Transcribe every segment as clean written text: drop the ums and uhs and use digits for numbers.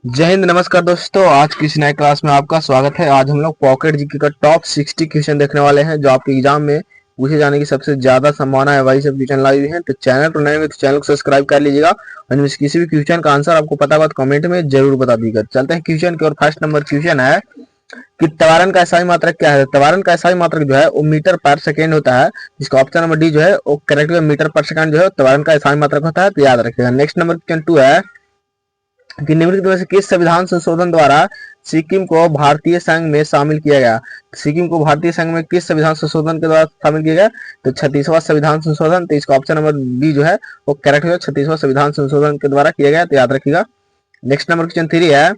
जय हिंद। नमस्कार दोस्तों, आज की इस नए क्लास में आपका स्वागत है। आज हम लोग पॉकेट जीके का टॉप 60 क्वेश्चन देखने वाले हैं जो आपके एग्जाम में पूछे जाने की सबसे ज्यादा संभावना है। वही सब क्वेश्चन लाए हुए हैं। तो चैनल पर नए हैं तो चैनल को सब्सक्राइब कर लीजिएगा और इनमें से किसी भी क्वेश्चन का आंसर आपको पता होगा तो कमेंट में जरूर बता दीजिएगा। चलते हैं क्वेश्चन की ओर। फर्स्ट नंबर क्वेश्चन है कि त्वरण का SI मात्रक क्या है। त्वरण का SI मात्रक जो है वो मीटर पर सेकेंड होता है, जिसका ऑप्शन नंबर डी जो है वो करेक्ट है। मीटर पर सेकंड जो है त्वरण का SI मात्रक होता है, तो याद रखिएगा। नेक्स्ट नंबर क्वेश्चन 2 है कि निम्नलिखित में से किस संविधान संशोधन द्वारा सिक्किम को भारतीय संघ में शामिल किया गया। सिक्किम को भारतीय संघ में किस संविधान संशोधन के द्वारा शामिल किया गया, तो 36वां संविधान संशोधन। तो इसका ऑप्शन नंबर बी जो है वो करेक्ट है, 36वां संविधान संशोधन के द्वारा किया गया, तो याद रखिएगा। नेक्स्ट नंबर क्वेश्चन 3 है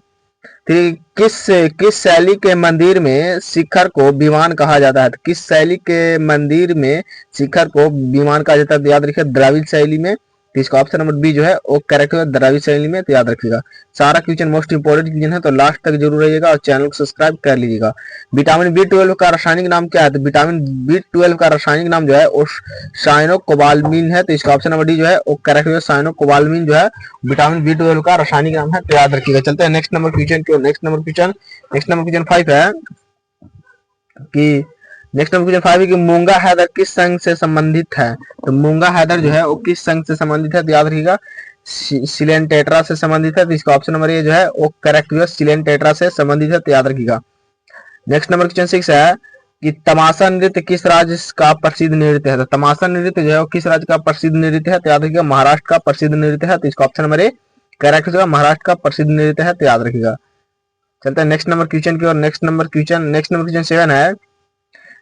कि किस किस शैली के मंदिर में शिखर को विमान कहा जाता है। तो किस शैली के मंदिर में शिखर को विमान कहा जाता है, तो याद रखिए द्रविड़ शैली में। तो इसका ऑप्शन नंबर बी जो है वो करेक्ट है, द्रविड़ शैली में, तो याद रखिएगा। सारा क्वेश्चन मोस्ट इंपोर्टेंट क्वेश्चन है, तो लास्ट तक जरूर रहिएगा और चैनल को सब्सक्राइब कर लीजिएगा। विटामिन B12 का रासायनिक नाम क्या है। तो विटामिन B12 का रासायनिक नाम जो है वो साइनोकोबालामिन है, तो इसका ऑप्शन नंबर डी जो है वो करेक्ट है। साइनोकोबालामिन जो है विटामिन B12 का रासायनिक नाम है, तो याद रखिएगा। चलते हैं नेक्स्ट नंबर क्वेश्चन की ओर। नेक्स्ट नंबर क्वेश्चन 5 है कि नेक्स्ट नंबर क्वेश्चन 5 है कि मूंगा हैदर किस संघ से संबंधित है। तो मूंगा हैदर जो है वो किस संघ से संबंधित है, तो याद रखिएगा सिलेन टेट्रा से संबंधित है, तो इसका ऑप्शन नंबर ए जो है वो करेक्ट है, सिलेन टेट्रा से संबंधित है, तो याद रखिएगा। नेक्स्ट नंबर क्वेश्चन 6 है कि तमाशा नृत्य किस राज्य का प्रसिद्ध नृत्य है। तो तमाशा नृत्य जो है वो किस राज्य का प्रसिद्ध नृत्य है, तो याद रखिएगा महाराष्ट्र का प्रसिद्ध नृत्य है, तो इसका ऑप्शन नंबर ए करेक्ट होगा, महाराष्ट्र का प्रसिद्ध नृत्य है, तो याद रखिएगा। चलते हैं नेक्स्ट नंबर क्वेश्चन की ओर। नेक्स्ट नंबर क्वेश्चन 7 है।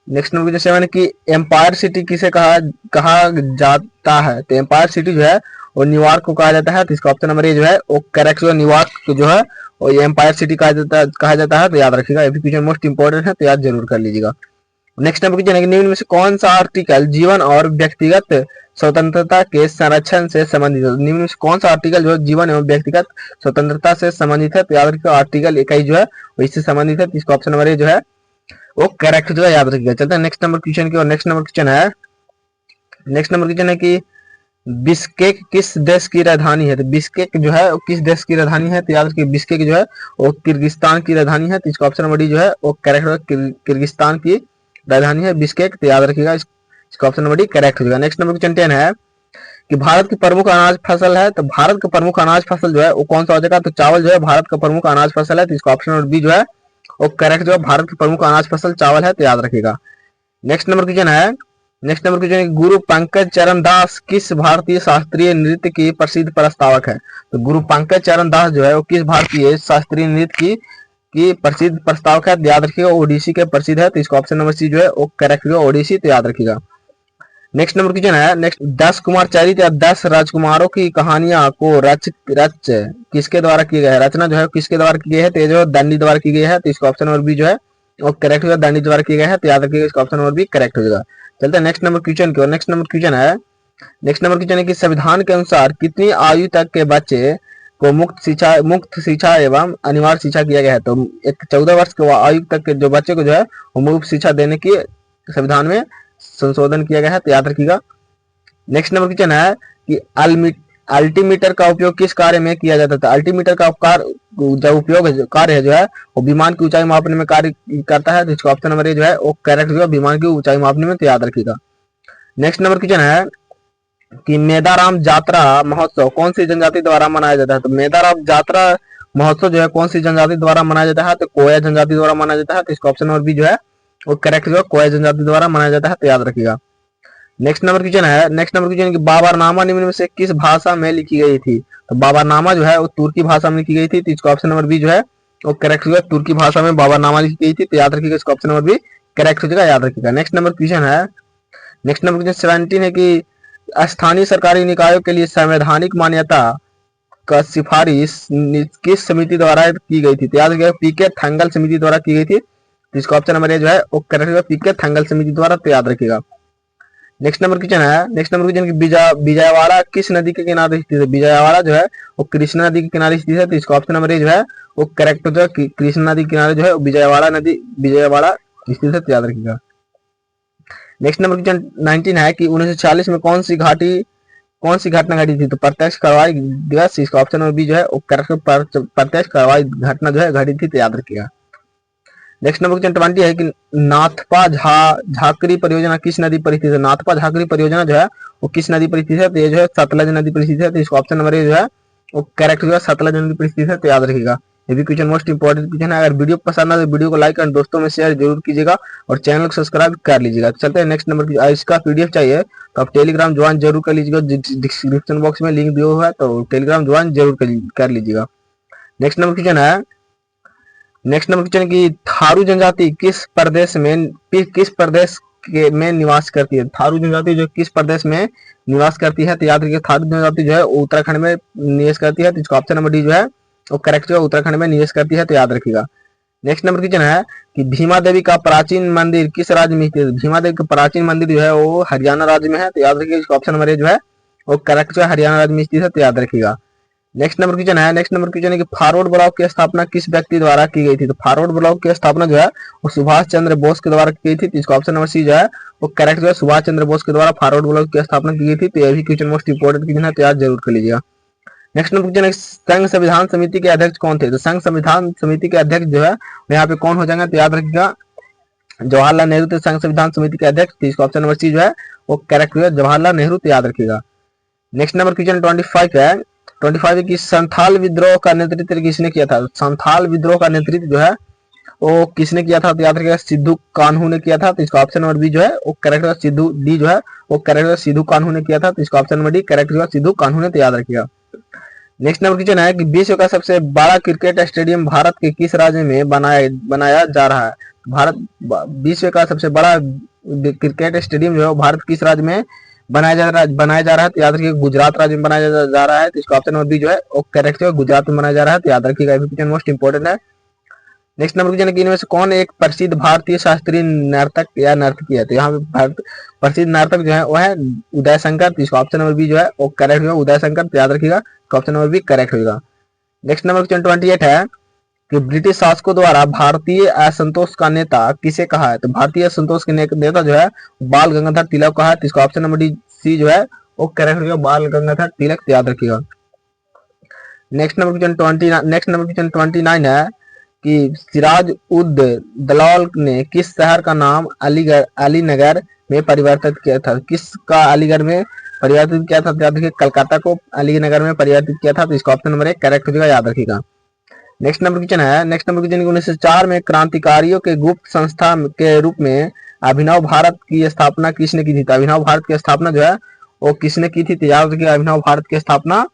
नेक्स्ट नंबर क्वेश्चन 7 है कि एम्पायर सिटी किसे कहा कहा जाता है। तो एम्पायर सिटी जो है वो न्यूयॉर्क को कहा जाता है, तो इसका ऑप्शन नंबर ए जो है वो करेक्ट होगा, न्यूयॉर्क जो है और ये एम्पायर सिटी कहा जाता है, तो याद रखिएगा। ये भी क्वेश्चन मोस्ट इंपोर्टेंट है, तो याद जरूर कर लीजिएगा। नेक्स्ट नंबर क्वेश्चन है कि निम्न में से कौन सा आर्टिकल जीवन और व्यक्तिगत स्वतंत्रता के संरक्षण से संबंधित है। निम्न में से कौन सा आर्टिकल जो है जीवन एवं व्यक्तिगत स्वतंत्रता से संबंधित है, तो याद रखिएगा आर्टिकल 21 जो है वो इससे संबंधित है, तो इसका ऑप्शन नंबर ए जो है वो करेक्ट जो है, याद रखिएगा। चलते हैं नेक्स्ट नंबर क्वेश्चन की ओर। नेक्स्ट नंबर क्वेश्चन है कि बिस्केक किस देश की राजधानी है। तो बिस्केक जो है वो किस देश की राजधानी है, तो याद रखिए बिस्केक जो है वो किर्गिस्तान की राजधानी है, तो इसका ऑप्शन नंबर डी जो है वो करेक्ट होगा, किर्गिस्तान की राजधानी है बिस्केक, तो याद रखिएगा इसका ऑप्शन नंबर डी करेक्ट हो जाएगा। नेक्स्ट नंबर क्वेश्चन 10 है कि भारत की प्रमुख अनाज फसल है। तो भारत का प्रमुख अनाज फसल जो है वो कौन सा हो जाएगा। तो चावल जो है भारत का प्रमुख अनाज फसल है, तो इसका ऑप्शन नंबर बी जो है वो करेक्ट जो है, भारत की प्रमुख अनाज फसल चावल है, तो याद रखिएगा। नेक्स्ट नंबर क्वेश्चन है गुरु पंकज चरण दास किस भारतीय शास्त्रीय नृत्य की प्रसिद्ध प्रस्तावक है। तो गुरु पंकज चरण दास जो है वो किस भारतीय शास्त्रीय नृत्य की प्रसिद्ध प्रस्तावक है, याद रखिएगा ओडिसी के प्रसिद्ध है, तो इसका ऑप्शन नंबर सी जो है वो करेक्ट होगा, ओडिसी, तो याद रखिएगा। नेक्स्ट नंबर क्वेश्चन है 10 कुमार चरित या 10 राजकुमारों की कहानियां को रच किसके द्वारा की गई है। रचना जो है किसके द्वारा की गई है, तो ये जो दंडी द्वारा की गई है, तो इसका ऑप्शन नंबर बी जो है वो करेक्ट होगा, दंडी द्वारा की गई है, तो याद रखिएगा इसका ऑप्शन नंबर बी करेक्ट हो जाएगा। चलते हैं नेक्स्ट नंबर क्वेश्चन की ओर। नेक्स्ट नंबर क्वेश्चन है कि संविधान के अनुसार कितनी आयु तक के बच्चे को मुक्त शिक्षा एवं अनिवार्य शिक्षा किया गया है। तो एक 14 वर्ष के आयु तक के जो बच्चे को जो है वो मुफ्त शिक्षा देने की संविधान में संशोधन किया गया है, तो याद रखिएगा। नेक्स्ट नंबर क्वेश्चन है कि अल्टीमीटर का उपयोग किस कार्य में किया जाता था। अल्टीमीटर का जो उपयोग कार्य है जो है वो विमान की ऊंचाई मापने में कार्य करता है, तो इसका ऑप्शन नंबर ए जो है वो करेक्ट जो है, विमान की ऊंचाई मापने में, तो याद रखिएगा। नेक्स्ट नंबर क्वेश्चन है कि मेदाराम जात्रा महोत्सव कौन सी जनजाति द्वारा मनाया जाता है। तो मेदाराम जात्रा महोत्सव जो है कौन सी जनजाति द्वारा मनाया जाता है, तो कोया जनजाति द्वारा मनाया जाता है, तो इसका ऑप्शन नंबर बी जो है वो करेक्ट जो है, कोया जनजाति द्वारा मनाया जाता है, तो याद रखिएगा। नेक्स्ट नंबर क्वेश्चन की बाबरनामा निम्न में से किस भाषा में लिखी गई थी। तो बाबरनामा जो है वो तुर्की भाषा में लिखी गई थी, तो इसका ऑप्शन नंबर बी जो है वो करेक्ट होगा, तुर्की भाषा में बाबरनामा लिखी गई थी, तो याद रखिएगा इसका ऑप्शन नंबर बी करेक्ट हो जाएगा, याद रखिएगा। नेक्स्ट नंबर क्वेश्चन 17 है कि स्थानीय सरकारी निकायों के लिए संवैधानिक मान्यता का सिफारिश किस समिति द्वारा की गई थी। तो याद रखिएगा पीके थंगल समिति द्वारा की गई थी, तो इसका ऑप्शन नंबर ए जो है वो करेक्ट होगा, पीके थंगल समिति द्वारा, तो याद रखिएगा। नेक्स्ट नंबर क्वेश्चन की विजयवाड़ा किस नदी के किनारे स्थित है। विजयवाड़ा जो है वो कृष्णा नदी के किनारे स्थित है, तो इसका ऑप्शन नंबर ए जो है वो करेक्ट जो है, कृष्णा नदी के किनारे जो है विजयवाड़ा स्थित है, तो याद रखिएगा। नेक्स्ट नंबर क्वेश्चन 19 है कि 1940 में कौन सी घटना घटी थी? तो प्रत्यक्ष कार्रवाई दिवस, इसका ऑप्शन नंबर बी जो है वो करेक्ट, प्रत्यक्ष कार्रवाई घटना जो है घटी थी, तो याद रखिएगा। नेक्स्ट नंबर क्वेश्चन 20 है कि नाथपा झाकरी परियोजना किस नदी पर स्थित है? नाथपा झाकरी परियोजना जो है वो किस नदी पर स्थित है? तो ये जो है सतलज नदी पर स्थित है, तो इसका ऑप्शन नंबर ए जो है वो करेक्ट जो है सतलज नदी पर स्थित है, तो याद रखिएगा। ये भी क्वेश्चन मोस्ट इंपोर्टेंट क्वेश्चन है। अगर वीडियो पसंद आए तो वीडियो को लाइक और दोस्तों में शेयर जरूर कीजिएगा और चैनल को सब्सक्राइब कर लीजिएगा। चलते हैं नेक्स्ट नंबर। इसका पीडीएफ चाहिए तो आप टेलीग्राम ज्वाइन जरूर कर लीजिएगा, डिस्क्रिप्शन बॉक्स में लिंक दिया हुआ है, तो टेलीग्राम ज्वाइन जरूर कर लीजिएगा। नेक्स्ट नंबर क्वेश्चन है, नेक्स्ट नंबर क्वेश्चन की थारू जनजाति किस प्रदेश में निवास करती है? थारू जनजाति जो किस प्रदेश में निवास करती है? तो याद रखिए थारू जनजाति जो है उत्तराखंड में निवास करती है, तो इसका ऑप्शन नंबर डी जो है वो करेक्ट जो है उत्तराखंड में निवास करती है, तो याद रखिएगा। नेक्स्ट नंबर क्वेश्चन है कि भीमा देवी का प्राचीन मंदिर किस राज्य में स्थित है? भीमा देवी का प्राचीन मंदिर जो है वो हरियाणा राज्य में है, तो याद रखिएगा। इसका ऑप्शन नंबर ए जो है वो करेक्ट जो है हरियाणा राज्य में स्थित है, तो याद रखिएगा। नेक्स्ट नंबर क्वेश्चन है कि फॉरवर्ड ब्लॉक की स्थापना किस व्यक्ति द्वारा की गई थी? तो फॉरवर्ड ब्लॉक की स्थापना जो है वो सुभाष चंद्र बोस के द्वारा की गई थी, तो इसका ऑप्शन नंबर सी जो है वो करेक्ट जो है सुभाष चंद्र बोस के द्वारा फॉरवर्ड ब्लॉक की स्थापना की गई थी, तो यह भी क्वेश्चन मोस्ट इंपोर्टेंट क्वेश्चन है, तो याद जरूर कर लीजिएगा। नेक्स्ट नंबर क्वेश्चन है संघ संविधान समिति के अध्यक्ष कौन थे? तो संघ संविधान समिति के अध्यक्ष जो है यहाँ पे कौन हो जाएंगे? तो याद रखिएगा जवाहरलाल नेहरू थे संघ संविधान समिति के अध्यक्ष, तो इसका ऑप्शन नंबर सी जो है वो करेक्ट है जवाहरलाल नेहरू, तो याद रखिएगा। नेक्स्ट नंबर क्वेश्चन 25 है, 25 की संथाल विद्रोह का नेतृत्व किसने किया था? संथाल विद्रोह का नेतृत्व जो है वो किसने किया था? तो याद रखिएगा सिद्धू कान्हू ने किया था, तो इसका ऑप्शन नंबर बी जो है वो करेक्ट है सिद्धू डी जो है वो करेक्ट है सिद्धू कान्हू ने किया था, तो इसका ऑप्शन नंबर डी करेक्ट है सिद्धू कान्हू ने, तो याद रखिएगा। नेक्स्ट नंबर क्वेश्चन है कि विश्व का सबसे बड़ा क्रिकेट स्टेडियम भारत के किस राज्य में बनाया जा रहा है? भारत विश्व का सबसे बड़ा क्रिकेट स्टेडियम जो है भारत किस राज्य में बनाया जा रहा है, तो याद रखिएगा गुजरात राज्य में बनाया जा रहा है, तो इसका ऑप्शन नंबर बी जो है वो करेक्ट है गुजरात में बनाया जा रहा है, तो याद रखिएगा। क्वेश्चन मोस्ट इंपोर्टेंट है। नेक्स्ट नंबर क्वेश्चन है कि इनमें से कौन एक प्रसिद्ध भारतीय शास्त्रीय नर्तक या नर्तकी है? तो यहाँ पे प्रसिद्ध नर्तक जो है वो है उदय शंकर, तो इसका ऑप्शन नंबर बी जो है वो करेक्ट होगा उदय शंकर, तो याद रखिएगा ऑप्शन नंबर बी करेक्ट होगा। नेक्स्ट नंबर क्वेश्चन 28 है कि ब्रिटिश शासकों द्वारा भारतीय असंतोष का नेता किसे कहा है? तो भारतीय असंतोष के नेता जो है बाल गंगाधर तिलक कहा है, तो इसका ऑप्शन नंबर डी सी जो है वो करेक्ट होगा बाल गंगाधर तिलक, तो याद रखिएगा। नेक्स्ट नंबर क्वेश्चन 29 है कि सिराज उद दलाल ने किस शहर का नाम अलीनगर में परिवर्तित किया था? किसका अलीगढ़ में परिवर्तित किया था? याद रखिए कलकत्ता को अलीनगर में परिवर्तित किया था, तो इसका ऑप्शन नंबर 1 करेक्ट हो जाएगा, याद रखिएगा। नेक्स्ट नंबर क्वेश्चन है 1904 में क्रांतिकारियों के गुप्त संस्था के रूप में अभिनव भारत की स्थापना किसने की थी? तो अभिनव भारत की स्थापना जो है वो किसने की थी? तो याद रखिए अभिनव भारत की स्थापना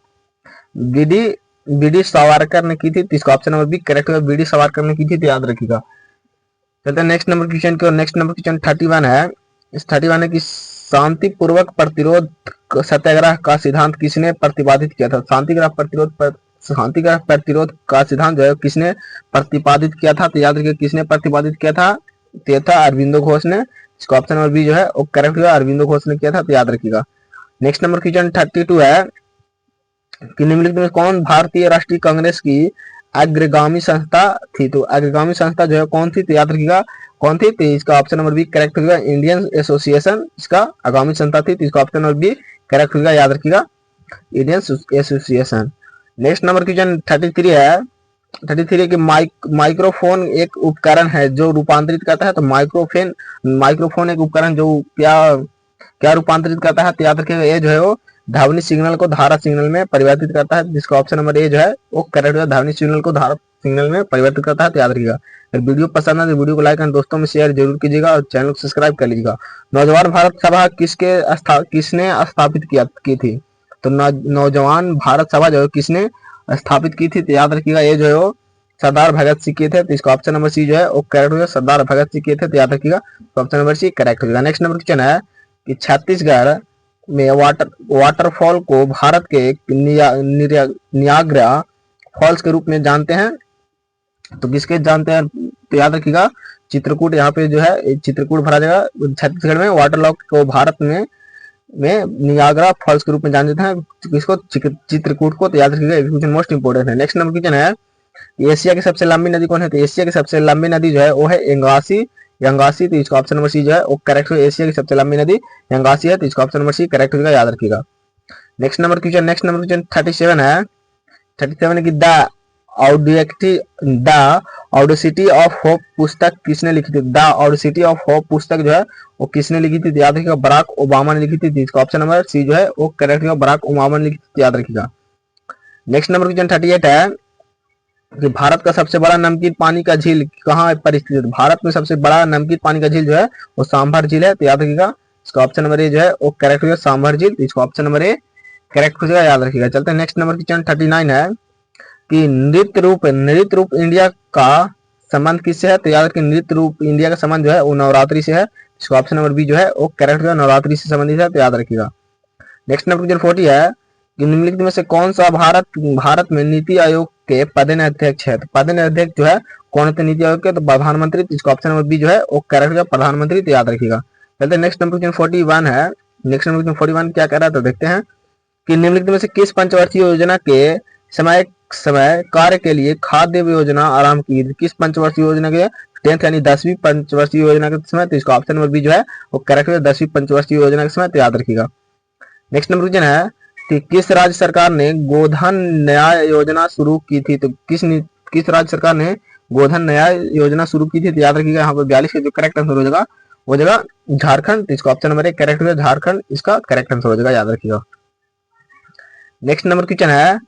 बीडी सावरकर ने की थी, तो इसका ऑप्शन नंबर बी करेक्ट होगा बीडी सावरकर ने की थी, तो याद रखिएगा। चलते हैं नेक्स्ट नंबर क्वेश्चन की। नेक्स्ट नंबर क्वेश्चन 31 है। इस 31 है कि शांतिपूर्वक प्रतिरोध सत्याग्रह का सिद्धांत किसने प्रतिपादित किया था? शांतिग्रह प्रतिरोध का सिद्धांत जो है किसने प्रतिपादित किया था? तो याद रखिए किसने प्रतिपादित किया था? तो था अरविंदो घोष ने, इसका ऑप्शन नंबर बी जो है वो करेक्ट होगा अरविंदो घोष ने किया था, तो याद रखिएगा। नेक्स्ट नंबर क्वेश्चन 32 है कि निम्नलिखित में कौन भारतीय राष्ट्रीय कांग्रेस की अग्रगामी संस्था थी? तो अग्रगामी संस्था जो है कौन थी? तो याद रखिएगा कौन थी? तो इसका ऑप्शन नंबर बी करेक्ट होगा इंडियन एसोसिएशन, इसका आगामी संस्था थी, तो इसका ऑप्शन नंबर बी करेक्ट होगा, याद रखिएगा Indian association. Next number question 33 है। 33 कि माइक्रोफोन एक उपकरण है जो रूपांतरित करता है, तो माइक्रोफोन एक उपकरण जो क्या रूपांतरित करता है? तो याद रखिएगा ये जो है वो ध्वनि सिग्नल को धारा सिग्नल में परिवर्तित करता है, जिसका ऑप्शन नंबर ए जो है वो करेक्ट है ध्वनि सिग्नल को धारा सिग्नल में परिवर्तित करता है, तो याद रखिएगा। अगर वीडियो पसंद है तो वीडियो को लाइक और दोस्तों में शेयर जरूर कीजिएगा और चैनल को सब्सक्राइब कर लीजिएगा। नौजवान भारत सभा किसने स्थापित की थी? तो नौजवान भारत सभा जो है किसने स्थापित की थी? तो याद रखिएगा ये जो है वो सरदार भगत सिंह किए थे, तो इसका ऑप्शन नंबर सी जो है वो करेक्ट होगा सरदार भगत सिंह किए थे, तो याद रखिएगा ऑप्शन नंबर सी करेक्ट होगा। नेक्स्ट नंबर क्वेश्चन है कि छत्तीसगढ़ में वाटरफॉल को भारत के नियाग्रा फॉल्स के रूप में जानते हैं, तो किसके जानते हैं? तो याद रखिएगा चित्रकूट, यहाँ पे जो है चित्रकूट भरा जाएगा। छत्तीसगढ़ में वाटरलॉक को भारत में नियाग्रा फॉल्स के रूप में जानते हैं, किसको? चित्रकूट को, तो याद रखिएगा क्वेश्चन मोस्ट इंपोर्टेंट है। नेक्स्ट नंबर क्वेश्चन है एशिया की सबसे लंबी नदी कौन है? तो एशिया की सबसे लंबी नदी जो है वो है यंगासी, तो इसका ऑप्शन नंबर सी जो है वो करेक्ट होगा। एशिया की सबसे लंबी नदी यंगासी है, तो इसका ऑप्शन नंबर सी करेक्ट होगा, याद रखिएगा। नेक्स्ट नंबर क्वेश्चन 37 है। 37 है कि द ऑडेसिटी ऑफ होप पुस्तक किसने लिखी थी? द ऑडेसिटी ऑफ होप पुस्तक जो है वो किसने लिखी थी? याद रखिएगा, बराक ओबामा ने लिखी थी। इसका ऑप्शन नंबर सी जो है वो करेक्ट है, बराक ओबामा ने लिखी थी, याद रखिएगा। नेक्स्ट नंबर क्वेश्चन 38 है कि भारत का सबसे बड़ा नमकीन पानी का झील कहाँ पर स्थित है? भारत में सबसे बड़ा नमकीन पानी का झील जो है वो सांभर झील है, तो याद रखिएगा इसका ऑप्शन नंबर ए जो है वो करेक्ट होगा, सांभर झील। इसका ऑप्शन नंबर ए करेक्ट हो जाएगा, याद रखिएगा। चलते हैं नेक्स्ट नंबर क्वेश्चन 39 है कि नृत्य रूप इंडिया का संबंध किससे है? तो याद रखिए नृत्य रूप इंडिया का संबंध जो है वो नवरात्रि से है। इसका ऑप्शन नंबर बी जो है वो करेक्ट होगा, नवरात्रि से संबंधित है, तो याद रखिएगा। नेक्स्ट नंबर क्वेश्चन 40 है कि निम्नलिखित में से कौन सा भारत में नीति आयोग के पदेन अध्यक्ष है? तो पदेन अध्यक्ष जो है कौन थे नीति आयोग के? तो प्रधानमंत्री। इसका ऑप्शन नंबर बी जो है वो करेक्ट होगा, प्रधानमंत्री, तो याद रखिएगा। चलते नेक्स्ट नंबर क्वेश्चन 41 है। नेक्स्ट नंबर क्वेश्चन 41 क्या कह रहा है तो देखते हैं कि निम्नलिखित में से किस पंचवर्षीय योजना के समय कार्य के लिए खाद्य योजना आरंभ की? किस पंचवर्षीय योजना के 10th यानी 10वीं पंचवर्षीय योजना के समय? तो इसका ऑप्शन नंबर बी जो है वो करेक्ट है, 10वीं पंचवर्षीय योजना के समय, तो याद रखिएगा। नेक्स्ट नंबर क्वेश्चन है कि किस राज्य सरकार ने गोधन न्याय योजना शुरू की थी? तो किस राज्य सरकार ने गोधन न्याय योजना शुरू की थी? तो याद रखिएगा यहाँ पर 42 का जो करेक्ट आंसर हो जाएगा वो जगह झारखंड। तो इसका ऑप्शन नंबर एक करेक्ट होगा, झारखंड इसका करेक्ट आंसर हो जाएगा, याद रखिएगा। नेक्स्ट नंबर क्वेश्चन है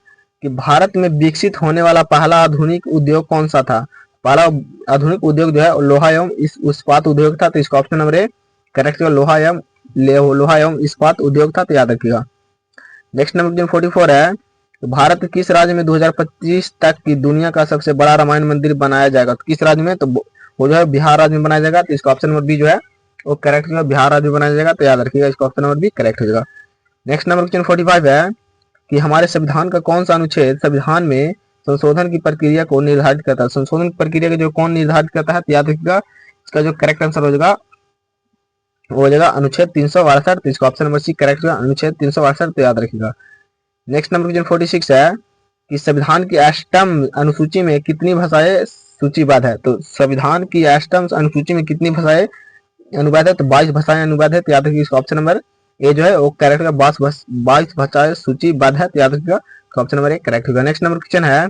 कि भारत में विकसित होने वाला पहला आधुनिक उद्योग कौन सा था? पहला आधुनिक उद्योग जो है लोहा एवं इस्पात उद्योग था। तो इसका ऑप्शन नंबर ए करेक्ट होगा, लोहा एवं इस्पात उद्योग था, तो याद रखिएगा। नेक्स्ट नंबर क्वेश्चन 44 है तो भारत के किस राज्य में 2025 तक की दुनिया का सबसे बड़ा रामायण मंदिर बनाया जाएगा? तो किस राज्य में? तो वो जो है बिहार राज्य में बनाया जाएगा। तो इसका ऑप्शन नंबर बी जो है वो करेक्ट होगा, बिहार राज्य में बनाया जाएगा, तो याद रखिएगा इसका ऑप्शन नंबर बी करेक्ट हो जाएगा। नेक्स्ट नंबर क्वेश्चन 45 है कि हमारे संविधान का कौन सा अनुच्छेद संविधान में संशोधन की प्रक्रिया को निर्धारित करता है? संशोधन की प्रक्रिया को जो कौन निर्धारित करता है? तो याद रखिएगा इसका जो करेक्ट आंसर हो जाएगा वो हो जाएगा अनुच्छेद 362। तो इसका ऑप्शन नंबर सी करेक्ट होगा, अनुच्छेद 362, तो याद रखिएगा। नेक्स्ट नंबर क्वेश्चन 46 है कि संविधान की अष्टम अनुसूची में कितनी भाषाएं सूचीबद्ध है? तो संविधान की अष्टम अनुसूची में कितनी भाषाएं अनुवाद है? तो 22 भाषाएं अनुवाद है, तो याद रखिए इसका ऑप्शन नंबर ए जो है वो करेक्ट होगा, 22 भाषाएं सूचीबद्ध है, तो याद रखिएगा ऑप्शन नंबर ए करेक्ट होगा। नेक्स्ट नंबर क्वेश्चन है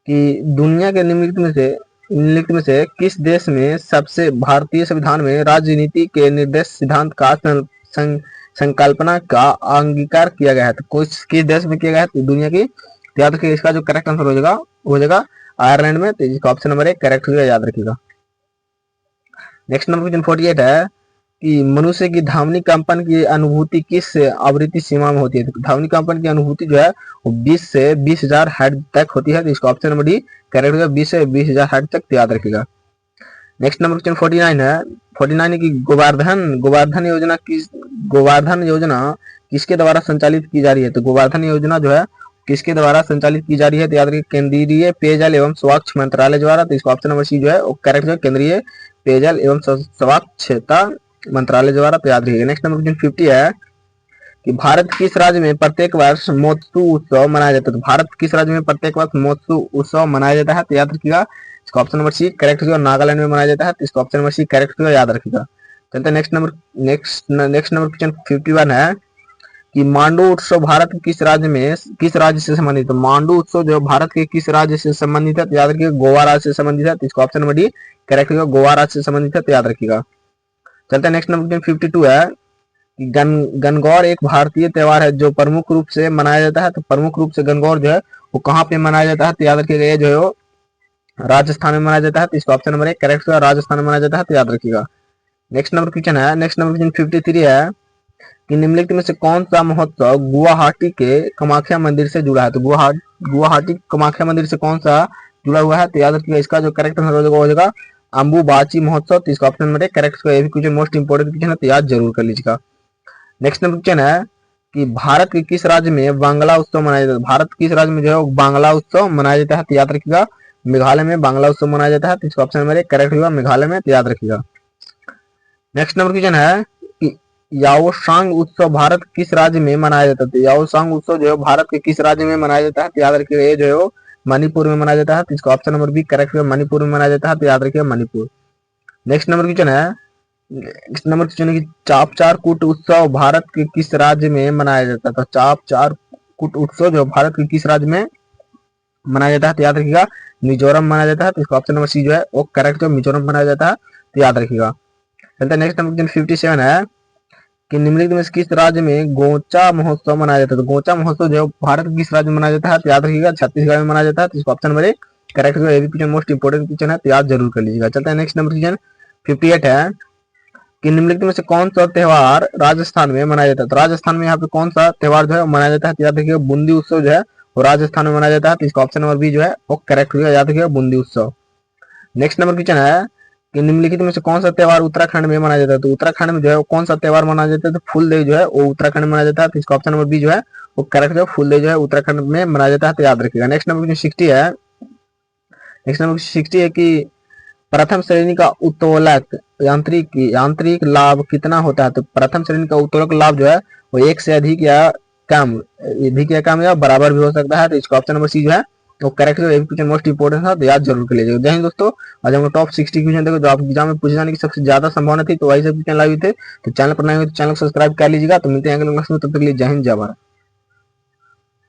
कि दुनिया के निम्नलिखित में से किस देश में सबसे भारतीय संविधान में राजनीति के निर्देश सिद्धांत का संकल्पना का अंगीकार किया गया है? तो किस देश में किया गया है? तो दुनिया की, तो याद रखिएगा इसका जो करेक्ट आंसर हो जाएगा आयरलैंड में, तो इसका ऑप्शन नंबर ए करेक्ट होगा, याद रखिएगा। नेक्स्ट नंबर क्वेश्चन 48 है कि मनुष्य की ध्वनि कंपन की अनुभूति किस आवृत्ति सीमा में होती है? तो ध्वनि कंपन की अनुभूति जो है वो 20 से 20,000 हर्ट्ज तक होती है, तो इसका ऑप्शन नंबर डी करेक्ट होगा, 20 से 20,000 हर्ट्ज तक, तो याद रखिएगा। नेक्स्ट नंबर क्वेश्चन 49 है कि गोवर्धन योजना किसके द्वारा संचालित की जा रही है? तो गोवर्धन योजना जो है किसके द्वारा संचालित की जा रही है? तो याद रखिए केंद्रीय पेयजल एवं स्वच्छ मंत्रालय द्वारा। तो इसका ऑप्शन नंबर सी जो है वो करेक्ट है, केंद्रीय पेयजल एवं स्वच्छता मंत्रालय द्वारा, तो याद रखिएगा। नेक्स्ट नंबर क्वेश्चन 50 है कि भारत किस राज्य में प्रत्येक वर्ष मोत्सु उत्सव मनाया जाता है? तो भारत किस राज्य में प्रत्येक वर्ष मोत्सु उत्सव मनाया जाता है? तो याद रखिएगा इसका ऑप्शन नंबर सी करेक्ट होगा, नागालैंड में मनाया जाता है, तो इसका ऑप्शन नंबर सी करेक्ट होगा, याद रखिएगा। चलते हैं नेक्स्ट नंबर क्वेश्चन 51 है कि मांडू उत्सव भारत के किस राज्य से संबंधित है? मांडू उत्सव जो भारत के किस राज्य से संबंधित है? तो याद रखिएगा गोवा राज्य से संबंधित है, तो इसका ऑप्शन नंबर डी करेक्ट होगा, गोवा राज्य से संबंधित है, तो याद रखिएगा। चलते हैं नेक्स्ट नंबर 52 है कि गणगौर एक भारतीय त्योहार है जो प्रमुख रूप से मनाया जाता है। तो प्रमुख रूप से गणगौर जो है वो कहाँ पे मनाया जाता है? तो याद रखिएगा ये जो है वो राजस्थान में मनाया जाता है, तो इसका ऑप्शन नंबर एक करेक्ट होगा, राजस्थान में मनाया जाता है, तो याद रखिएगा। नेक्स्ट नंबर क्वेश्चन 53 है कि निम्नलिखित में से कौन सा महोत्सव गुवाहाटी के कामाख्या मंदिर से जुड़ा है? तो गुवाहाटी कामाख्या मंदिर से कौन सा जुड़ा हुआ है? तो याद रखिएगा इसका जो करेक्ट आंसर हो जाएगा अंबुबाची महोत्सव, तो इसका ऑप्शन नंबर करेक्ट होगा, ये भी क्वेश्चन मोस्ट इंपोर्टेंट क्वेश्चन है, तो याद जरूर कर लीजिएगा। नेक्स्ट नंबर क्वेश्चन है कि भारत के किस राज्य में बांग्ला उत्सव मनाया जाता है? भारत किस राज्य में जो है बांग्ला उत्सव मनाया जाता है? तो याद रखिएगा मेघालय में बांग्ला उत्सव मनाया जाता है, तो इसका ऑप्शन नंबर करेक्ट होगा, मेघालय में, तो याद रखिएगा। नेक्स्ट नंबर क्वेश्चन है कि याओसांग उत्सव भारत किस राज्य में मनाया जाता है? याओसांग उत्सव जो है भारत के किस राज्य में मनाया जाता है? तो याद रखिएगा ये जो है मणिपुर में मनाया जाता है, तो इसका ऑप्शन नंबर बी करेक्ट है, मणिपुर में मनाया जाता है, तो याद रखिएगा मणिपुर। नेक्स्ट नंबर क्वेश्चन है इस नंबर क्वेश्चन है कि चाप चार कूट उत्सव भारत के किस राज्य में मनाया जाता है? तो चाप चार कूट उत्सव जो भारत के किस राज्य में मनाया जाता है? तो याद रखिएगा मिजोरम मनाया जाता है। तो इसका ऑप्शन नंबर सी जो है वो करेक्ट जो मिजोरम मनाया जाता है, तो याद रखिएगा। चलते नेक्स्ट नंबर क्वेश्चन 57 है कि निम्नलिखित में से किस राज्य में गोचा महोत्सव मनाया जाता है? तो गोचा महोत्सव जो भारत के किस राज्य में मनाया जाता है? तो याद रखिएगा छत्तीसगढ़ में मनाया जाता है। तो इसका ऑप्शन नंबर ए करेक्ट जो है क्वेश्चन मोस्ट इंपोर्टेंट क्वेश्चन है, तो याद जरूर कर लीजिएगा। चलते हैं नेक्स्ट नंबर क्वेश्चन 58 है कि निम्नलिखित में से कौन सा त्योहार राजस्थान में मनाया जाता है? तो राजस्थान में यहाँ पे कौन सा त्योहार जो है मनाया जाता है? तो याद रखिएगा बूंदी उत्सव जो है वो राजस्थान में मनाया जाता है। तो इसका ऑप्शन नंबर बी जो है वो करेक्ट होगा, याद रखिएगा बूंदी उत्सव। नेक्स्ट नंबर क्वेश्चन है कि निम्नलिखित में से कौन सा त्योहार उत्तराखंड में मनाया जाता है? तो उत्तराखंड में जो है कौन सा त्योहार मनाया जाता है? तो फूल देव जो है वो उत्तराखंड में मनाया जाता है। तो इसका ऑप्शन नंबर बी जो है वो करेक्ट जो फूल देव जो है उत्तराखंड में मनाया जाता है, तो याद रखिएगा। नेक्स्ट नंबर क्वेश्चन 60 है। नेक्स्ट नंबर 60 है कि प्रथम श्रेणी का उत्तोलक यांत्रिक लाभ कितना होता है? तो प्रथम श्रेणी का उत्तोलक लाभ जो है वो एक से अधिक या कम या बराबर भी हो सकता है। तो इसका ऑप्शन नंबर सी जो है तो करेक्ट क्वेश्चन मोस्ट इंपोर्टेंट था, तो याद जरूर कर लीजिएगा। जय हिंद दोस्तों। आज हम टॉप 60 क्वेश्चन देखो जो आप एग्जाम में पूछे जाने की सबसे ज्यादा संभावना थी, तो वही सब क्वेश्चन लाए हुए थे। तो चैनल पर नए हो तो चैनल को सब्सक्राइब कर लीजिएगा। तो मिलते हैं अगले क्लास में, तब तक के लिए जय हिंद जय भारत।